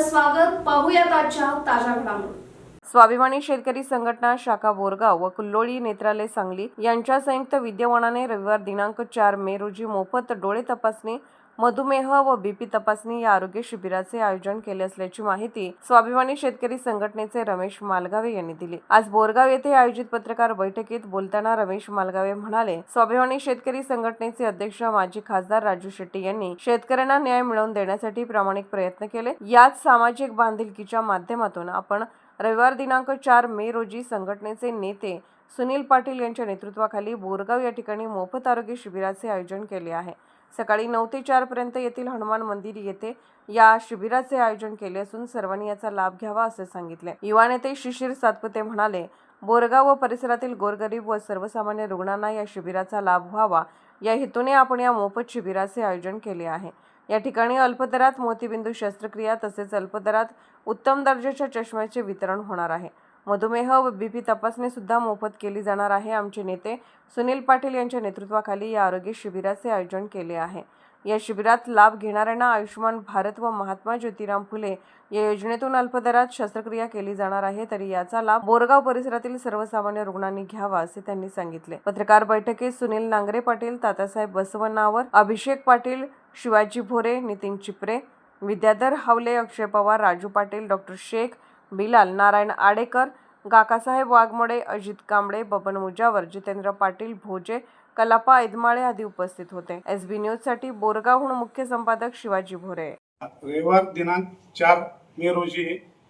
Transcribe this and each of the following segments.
आपलं स्वागत. पाहूयात आजच्या ताज्या घडामोडी. स्वाभिमानी शेतकरी संघटना शाखा बोरगाव व कुल्लोळी नेत्रालय सांगली यांच्या संयुक्त विद्यमानाने रविवार दिनांक 4 मे रोजी मोफत डोळे तपासणी, मधुमेह व बीपी तपासणी या आरोग्य शिबिराचे आयोजन केले असल्याची माहिती स्वाभिमानी शेतकरी संघटनेचे रमेश मालगावे यांनी दिली. आज बोरगाव येथे आयोजित पत्रकार बैठकीत बोलताना रमेश मालगावे म्हणाले, स्वाभिमानी शेतकरी संघटनेचे अध्यक्ष माजी खासदार राजू शेट्टी यांनी शेतकऱ्यांना न्याय मिळवून देण्यासाठी प्रामाणिक प्रयत्न केले. याच सामाजिक बांधिलकीच्या माध्यमातून आपण रविवार दिनांक 4 मे रोजी संघटनेचे नेते सुनील पाटील यांच्या नेतृत्वाखाली बोरगाव या ठिकाणी मोफत आरोग्य शिबिराचे आयोजन केले आहे. सकाळी 9 ते 4 पर्यंत येथील हनुमान मंदिर येथे या शिबिराचे आयोजन केले असून सर्वांनी याचा लाभ घ्यावा असे सांगितले. युवा नेते शिशिर सातपुते म्हणाले, बोरगाव व परिसरातील गोरगरीब व सर्वसामान्य रुग्णांना या शिबिराचा लाभ व्हावा या हेतूने आपण या मोफत शिबिराचे आयोजन केले आहे. या ठिकाणी अल्पदरात मोतीबिंदू शस्त्रक्रिया तसेच अल्पदरात उत्तम दर्जाच्या चष्म्याचे वितरण होणार आहे. मधुमेह व बीपी तपासणी सुद्धा मोफत केली जाणार आहे. आमचे नेते सुनील पाटील यांच्या नेतृत्वाखाली या आरोग्य शिबिराचे आयोजन केले आहे. या शिबिरात लाभ घेणाऱ्यांना आयुष्यमान भारत व महात्मा ज्योतिराव फुले या योजनेतून अल्पदरात शस्त्रक्रिया केली जाणार आहे. तरी याचा लाभ बोरगाव परिसरातील सर्वसामान्य रुग्णांनी घ्यावा असे त्यांनी सांगितले. पत्रकार बैठकीत सुनील नांगरे पाटील, तात्यासाहेब बसवण्णावर, अभिषेक पाटील, शिवाजी भोरे, नितीन चिपरे, विद्याधर हावले, अक्षय पवार, राजू पाटील, डॉक्टर शेख, बिलाल, नारायण आडेकर, काकासाहेब वाघमोडे, अजित कांबळे, बबन मुजावर, जितेंद्र पाटील भोजे, कलापा ऐदमाळे आदी उपस्थित होते. SB न्यूज साठी बोरगावहून मुख्य संपादक शिवाजी भोरे. रविवार दिनांक 4 मे रोजी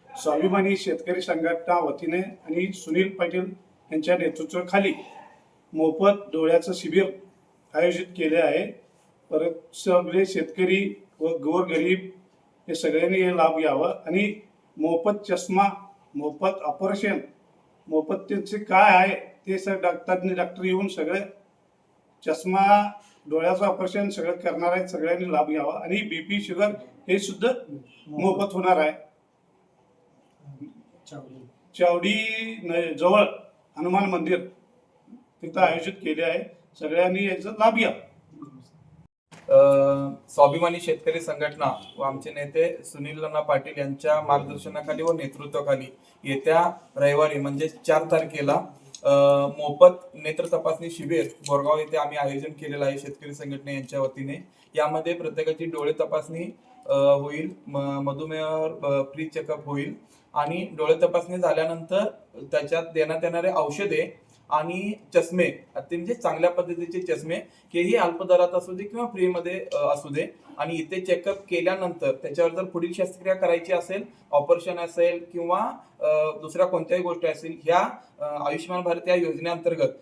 स्वाभिमानी शेतकरी संघटना वतीने आणि सुनील पाटील यांच्या नेतृत्वाखाली मोफत डोळ्याचं शिबिर आयोजित केले आहे. परत सगळे शेतकरी व गोरगरीब हे सगळ्यांनी हे लाभ घ्यावा आणि मोफत चष्मा, मोफत ऑपरेशन, मोफत त्यांचे काय आहे ते डॉक्टर येऊन सगळे चष्मा, डोळ्याचं ऑपरेशन सगळं करणार आहेत. सगळ्यांनी लाभ घ्यावा आणि बीपी, शुगर हे सुद्धा मोफत होणार आहे. चावडी जवळ हनुमान मंदिर तिथं आयोजित केले आहे. सगळ्यांनी याचा लाभ घ्या. स्वाभिमानी शेतकरी संघटना व आमचे नेते सुनील पाटील यांच्या मार्गदर्शनाखाली व नेतृत्वाखाली येत्या रविवारी म्हणजे 4 तारखेला मोफत नेत्र तपासणी शिबिर बोरगाव येथे आम्ही आयोजन केलेलं आहे शेतकरी संघटने यांच्या वतीने. यामध्ये प्रत्येकाची डोळे तपासणी होईल, मधुमेहावर फ्री चेकअप होईल आणि डोळे तपासणी झाल्यानंतर त्याच्यात देण्यात येणारे औषधे आणि चष्मे, म्हणजे चांगल्या पद्धतीचे चष्मे, हेही अल्पदरात असू दे किंवा फ्रीमध्ये असू दे. आणि इथे चेकअप केल्यानंतर त्याच्यावर जर पुढील शस्त्रक्रिया करायची असेल, ऑपरेशन असेल किंवा दुसऱ्या कोणत्याही गोष्टी असतील, ह्या आयुष्यमान भारत या योजनेअंतर्गत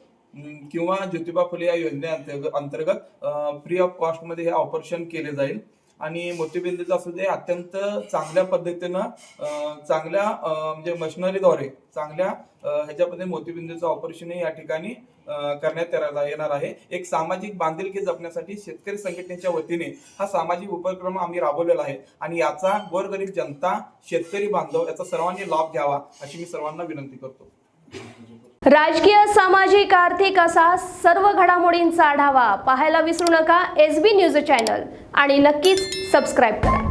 किंवा ज्योतिबा फुले या योजनेअंतर्गत फ्री ऑफ कॉस्टमध्ये हे ऑपरेशन केले जाईल. आणि मोतीबिंदूचं असू दे अत्यंत चांगल्या पद्धतीनं चांगल्या म्हणजे मशिनरीद्वारे चांगल्या ह्याच्यामध्ये मोतीबिंदूचं ऑपरेशन या ठिकाणी करण्यात येणार आहे. एक सामाजिक बांधिलकी जपण्यासाठी शेतकरी संघटनेच्या वतीने हा सामाजिक उपक्रम आम्ही राबवलेला आहे आणि याचा गोरगरीब जनता, शेतकरी बांधव याचा सर्वांनी लाभ घ्यावा अशी मी सर्वांना विनंती करतो. राजकीय, सामाजिक, आर्थिक असा सर्व घडामोडींचा आढावा पाहायला विसरू नका SB न्यूज चॅनल आणि नक्कीच सबस्क्राईब करा.